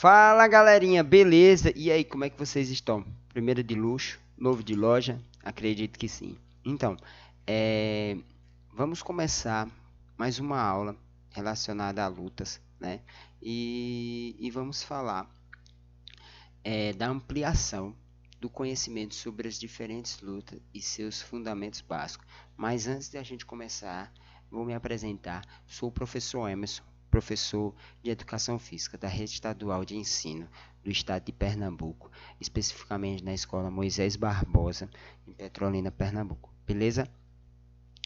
Fala galerinha, beleza? E aí, como é que vocês estão? Primeiro de luxo, novo de loja? Acredito que sim. Então, é, vamos começar mais uma aula relacionada a lutas, né? E vamos falar da ampliação do conhecimento sobre as diferentes lutas e seus fundamentos básicos. Mas antes de a gente começar, vou me apresentar. Sou o professor Emerson, professor de Educação Física da Rede Estadual de Ensino do Estado de Pernambuco, especificamente na Escola Moisés Barbosa, em Petrolina, Pernambuco. Beleza?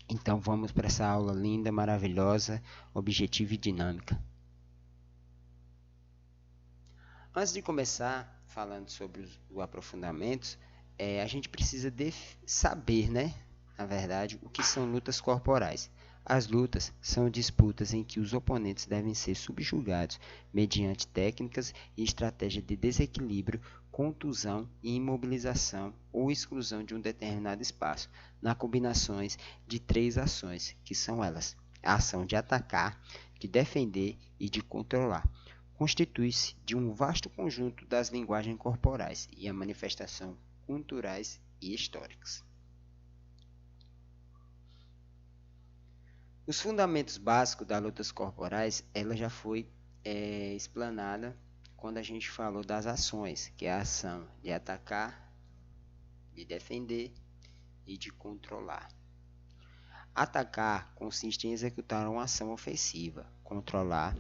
Então vamos para essa aula linda, maravilhosa, objetiva e dinâmica. Antes de começar falando sobre os aprofundamentos, a gente precisa saber, né, na verdade, o que são lutas corporais. As lutas são disputas em que os oponentes devem ser subjugados mediante técnicas e estratégias de desequilíbrio, contusão e imobilização ou exclusão de um determinado espaço, nas combinações de três ações, que são elas: a ação de atacar, de defender e de controlar. Constitui-se de um vasto conjunto das linguagens corporais e a manifestação culturais e históricas. Os fundamentos básicos das lutas corporais, ela já foi explanada quando a gente falou das ações, que é a ação de atacar, de defender e de controlar. Atacar consiste em executar uma ação ofensiva, controlar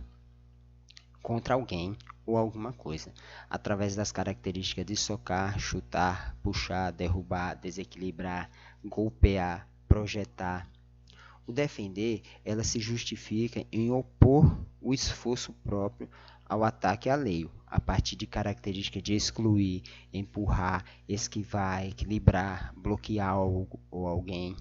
contra alguém ou alguma coisa, através das características de socar, chutar, puxar, derrubar, desequilibrar, golpear, projetar. O defender, ela se justifica em opor o esforço próprio ao ataque alheio, a partir de características de excluir, empurrar, esquivar, equilibrar, bloquear algo ou alguém.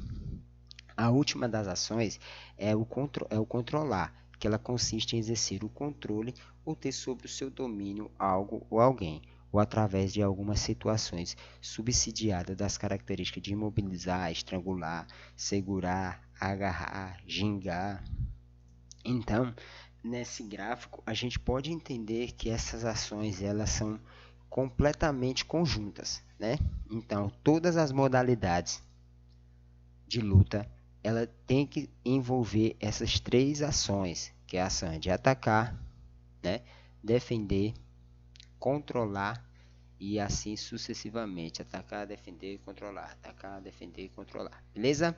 A última das ações é o controlar, que ela consiste em exercer o controle ou ter sob o seu domínio algo ou alguém, ou através de algumas situações subsidiadas das características de imobilizar, estrangular, segurar, agarrar, gingar. Então, nesse gráfico, a gente pode entender que essas ações elas são completamente conjuntas, né? Então, todas as modalidades de luta ela tem que envolver essas três ações, que é a ação de atacar, né, defender, controlar e assim sucessivamente. Atacar, defender, controlar. Atacar, defender, controlar. Beleza?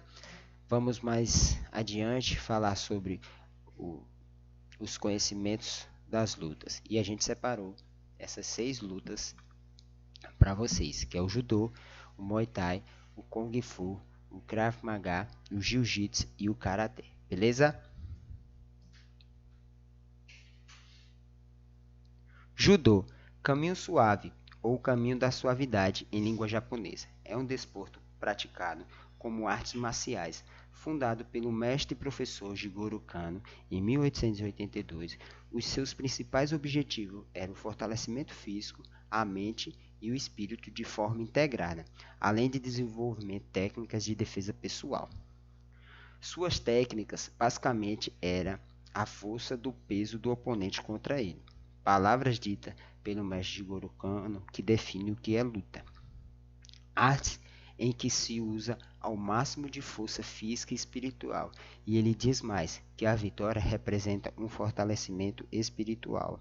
Vamos mais adiante falar sobre os conhecimentos das lutas. E a gente separou essas 6 lutas para vocês, que é o judô, o muay thai, o kung fu, o Krav Maga, o Jiu-Jitsu e o Karatê, beleza? Judô, caminho suave ou caminho da suavidade em língua japonesa. É um desporto praticado como artes marciais, fundado pelo mestre e professor Jigoro Kano em 1882. Os seus principais objetivos eram o fortalecimento físico, a mente e o espírito de forma integrada, além de desenvolvimento de técnicas de defesa pessoal. Suas técnicas basicamente eram a força do peso do oponente contra ele. Palavras ditas pelo mestre Jigoro Kano que define o que é luta. Artes em que se usa ao máximo de força física e espiritual, e ele diz mais, que a vitória representa um fortalecimento espiritual.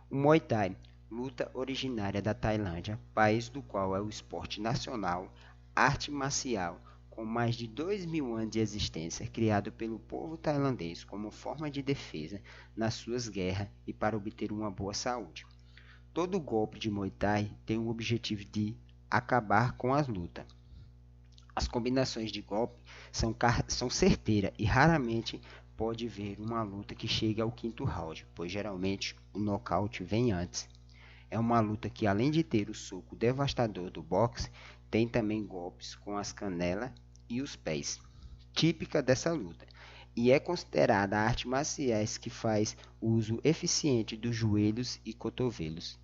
O Muay Thai, luta originária da Tailândia, país do qual é o esporte nacional, arte marcial com mais de 2.000 anos de existência, criado pelo povo tailandês como forma de defesa nas suas guerras e para obter uma boa saúde. Todo golpe de Muay Thai tem o objetivo de acabar com as lutas. As combinações de golpe são certeiras e raramente pode ver uma luta que chegue ao quinto round, pois geralmente o nocaute vem antes. É uma luta que, além de ter o soco devastador do boxe, tem também golpes com as canelas e os pés, típica dessa luta, e é considerada a arte marcial que faz uso eficiente dos joelhos e cotovelos.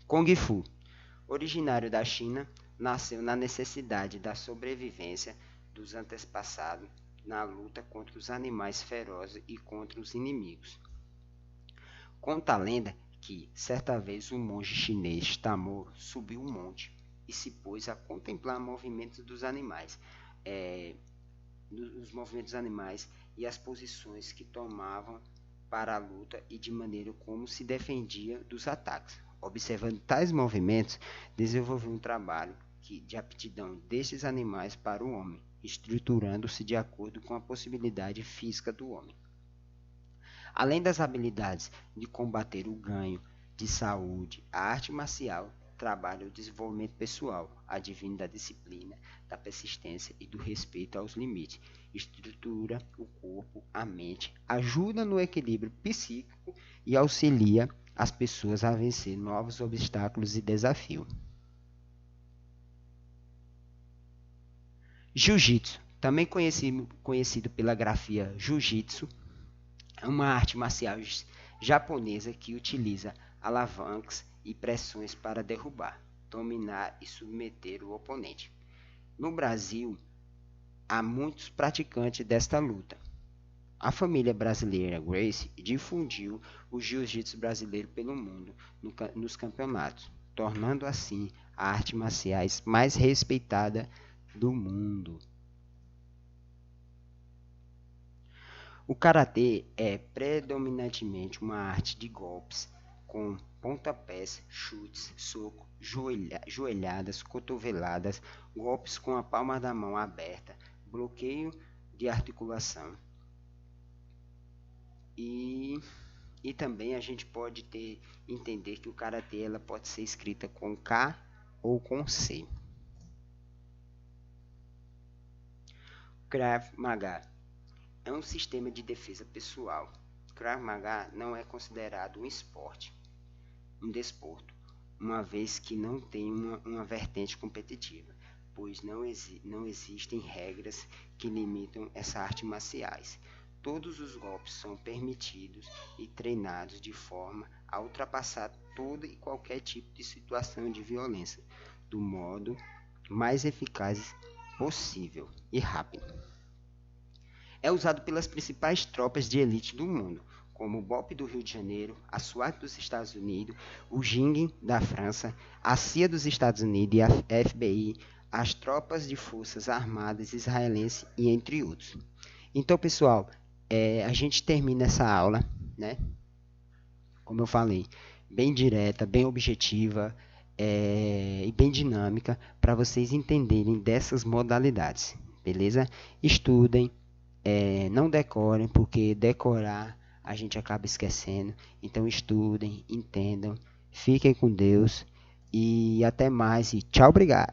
Kung Fu, originário da China, nasceu na necessidade da sobrevivência dos antepassados na luta contra os animais ferozes e contra os inimigos. Conta a lenda que, certa vez, um monge chinês Tamor subiu um monte e se pôs a contemplar movimentos dos animais, eh, os movimentos animais e as posições que tomavam para a luta e de maneira como se defendia dos ataques. Observando tais movimentos, desenvolveu um trabalho de aptidão destes animais para o homem, estruturando-se de acordo com a possibilidade física do homem. Além das habilidades de combater o ganho de saúde, a arte marcial trabalha o desenvolvimento pessoal, advindo da disciplina, da persistência e do respeito aos limites, estrutura o corpo, a mente, ajuda no equilíbrio psíquico e auxilia as pessoas a vencer novos obstáculos e desafios. Jiu-Jitsu, também conhecido pela grafia Jiu-Jitsu, é uma arte marcial japonesa que utiliza alavancas e pressões para derrubar, dominar e submeter o oponente. No Brasil, há muitos praticantes desta luta. A família brasileira Gracie difundiu o jiu-jitsu brasileiro pelo mundo nos campeonatos, tornando assim a arte marciais mais respeitada do mundo. O karatê é predominantemente uma arte de golpes com pontapés, chutes, soco, joelhadas, cotoveladas, golpes com a palma da mão aberta, bloqueio de articulação. E também a gente pode entender que o karatê ela pode ser escrita com K ou com C. Krav Maga é um sistema de defesa pessoal. Krav Maga não é considerado um esporte, um desporto, uma vez que não tem uma vertente competitiva, pois não existem regras que limitam essa arte marciais. Todos os golpes são permitidos e treinados de forma a ultrapassar todo e qualquer tipo de situação de violência, do modo mais eficaz possível e rápido. É usado pelas principais tropas de elite do mundo, como o BOP do Rio de Janeiro, a SWAT dos Estados Unidos, o JING da França, a CIA dos Estados Unidos e a FBI, as tropas de forças armadas israelenses e entre outros. Então, pessoal, a gente termina essa aula, né? Como eu falei, bem direta, bem objetiva e bem dinâmica para vocês entenderem dessas modalidades, beleza? Estudem, não decorem, porque decorar a gente acaba esquecendo. Então estudem, entendam, fiquem com Deus e até mais e tchau, obrigado.